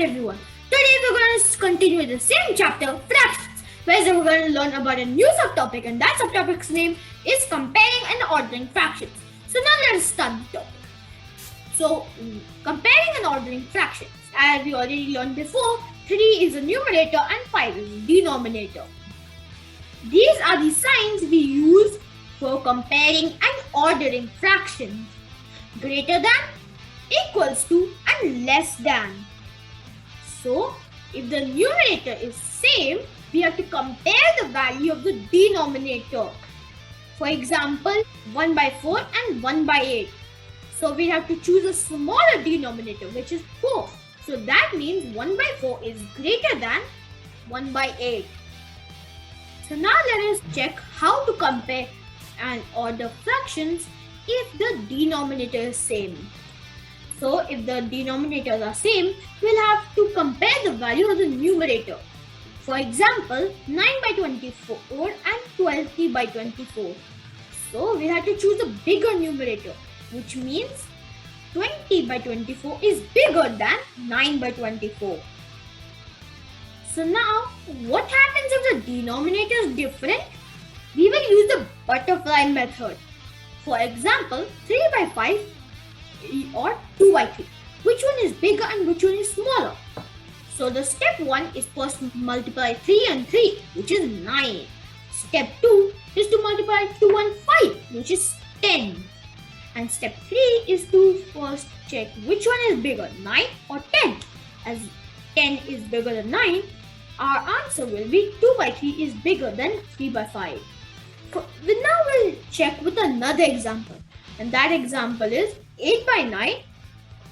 everyone. Today we're going to continue with the same chapter, fractions, where we're going to learn about a new subtopic, and that subtopic's name is comparing and ordering fractions. So now let us start the topic. So comparing and ordering fractions, as we already learned before, 3 is the numerator and 5 is the denominator. These are the signs we use for comparing and ordering fractions: greater than, equals to, and less than. So if the numerator is same, we have to compare the value of the denominator. For example, 1 by 4 and 1 by 8. So we have to choose a smaller denominator, which is 4. So that means 1 by 4 is greater than 1 by 8. So now let us check how to compare and order fractions if the denominator is same. So if the denominators are same, we'll have to compare the value of the numerator. For example, 9 by 24 and 12 by 24. So we have to choose a bigger numerator, which means 20 by 24 is bigger than 9 by 24. So now, what happens if the denominator is different? We will use the butterfly method. For example, 3 by 5 or 2 by 3. Which one is bigger and which one is smaller? So the step 1 is first to multiply 3 and 3, which is 9. Step 2 is to multiply 2 and 5, which is 10. And step 3 is to first check which one is bigger, 9 or 10. As 10 is bigger than 9, our answer will be 2 by 3 is bigger than 3 by 5. Now we'll check with another example. And that example is 8 by 9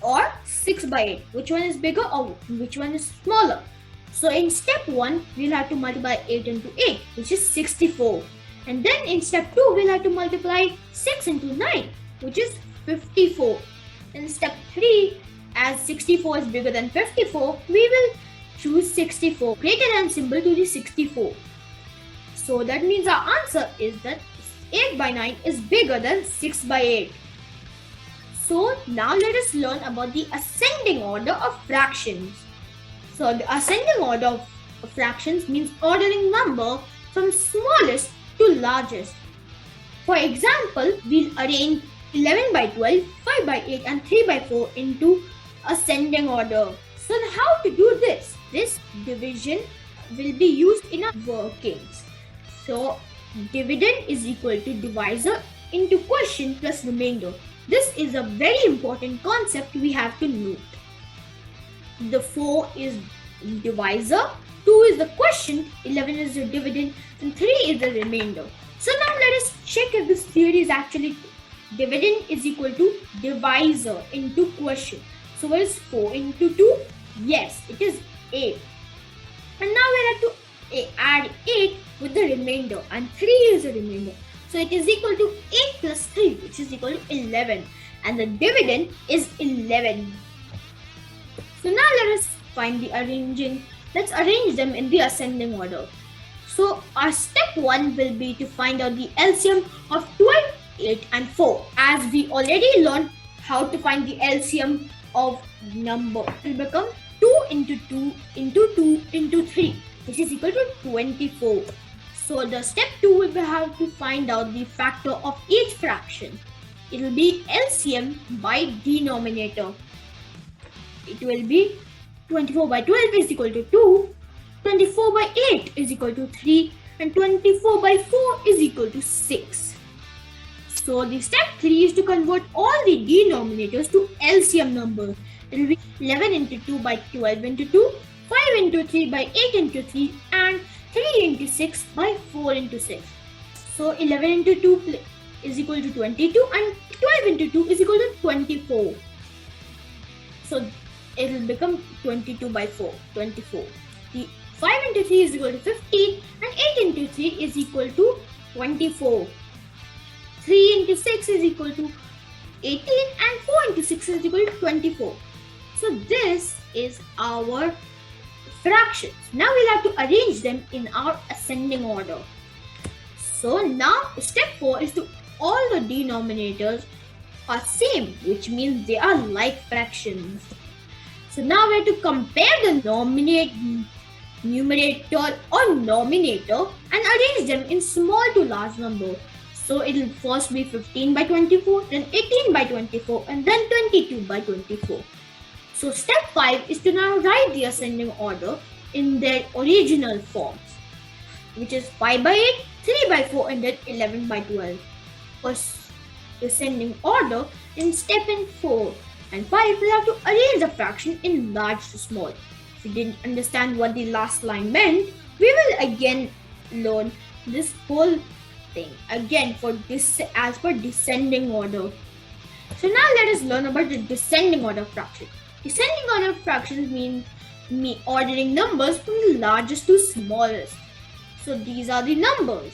or 6 by 8. Which one is bigger or which one is smaller? So in step 1, we'll have to multiply 8 into 8, which is 64. And then in step 2, we'll have to multiply 6 into 9, which is 54. In step 3, as 64 is bigger than 54, we will choose 64, greater than symbol to the 64. So that means our answer is that 8 by 9 is bigger than 6 by 8. So now let us learn about the ascending order of fractions. So the ascending order of fractions means ordering number from smallest to largest. For example, we'll arrange 11 by 12, 5 by 8 and 3 by 4 into ascending order. So how to do this? This division will be used in our workings. So dividend is equal to divisor into quotient plus remainder. This is a very important concept we have to note. The 4 is divisor, 2 is the quotient, 11 is the dividend, and 3 is the remainder. So now let us check if this theory is actually true. Dividend is equal to divisor into quotient. So what is 4 into 2? Yes, it is 8. And now we have to add 8 with the remainder, and 3 is the remainder. So it is equal to 8 plus 3, which is equal to 11. And the dividend is 11. So now let us find the arranging. Let's arrange them in the ascending order. So our step 1 will be to find out the LCM of 12, 8 and 4. As we already learned how to find the LCM of number, it will become 2 into 2 into 2 into 3, which is equal to 24. So the step 2 will have to find out the factor of each fraction. It will be LCM by denominator. It will be 24 by 12 is equal to 2, 24 by 8 is equal to 3, and 24 by 4 is equal to 6. So the step 3 is to convert all the denominators to LCM numbers. It will be 11 into 2 by 12 into 2, 5 into 3 by 8 into 3, and 3 into 6 by 4 into 6. So 11 into 2 is equal to 22 and 12 into 2 is equal to 24. So it will become 22 by 4, 24. The 5 into 3 is equal to 15 and 8 into 3 is equal to 24. 3 into 6 is equal to 18 and 4 into 6 is equal to 24. So this is our fractions. Now we'll have to arrange them in our ascending order. So now step 4 is to all the denominators are same, which means they are like fractions. So now we have to compare the numerator or nominator and arrange them in small to large number. So it will first be 15 by 24, then 18 by 24, and then 22 by 24. So step 5 is to now write the ascending order in their original forms, which is 5 by 8, 3 by 4, and then 11 by 12. First descending order in step 4 and 5, we have to arrange the fraction in large to small. If you didn't understand what the last line meant, we will again learn this whole thing again for this as per descending order. So now let us learn about the descending order fraction. Descending order fractions mean ordering numbers from the largest to smallest. So these are the numbers.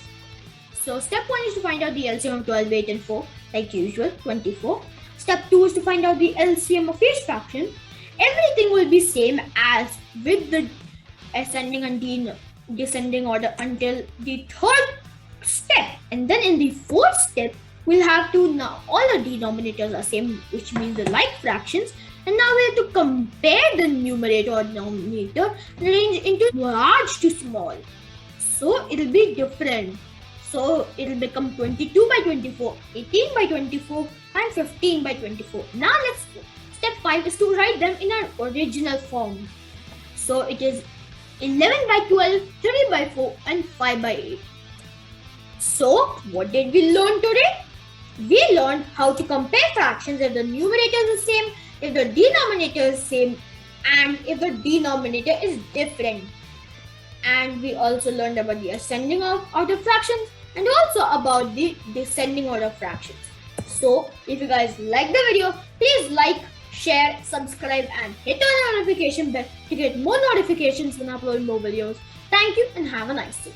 So step 1 is to find out the LCM of 12, 8 and 4, like usual, 24. Step 2 is to find out the LCM of each fraction. Everything will be same as with the ascending and descending order until the third step. And then in the fourth step, we'll have to, now all the denominators are same, which means the like fractions. And now we have to compare the numerator or denominator and arrange into large to small. So it'll be different. So it'll become 22 by 24, 18 by 24, and 15 by 24. Now step 5 is to write them in our original form. So it is 11 by 12, 3 by 4, and 5 by 8. So what did we learn today? We learned how to compare fractions if the numerator is the same, if the denominator is same, and if the denominator is different. And we also learned about the ascending order fractions and also about the descending order fractions. So if you guys like the video, please like, share, subscribe and hit on the notification bell to get more notifications when I upload more videos. Thank you and have a nice day.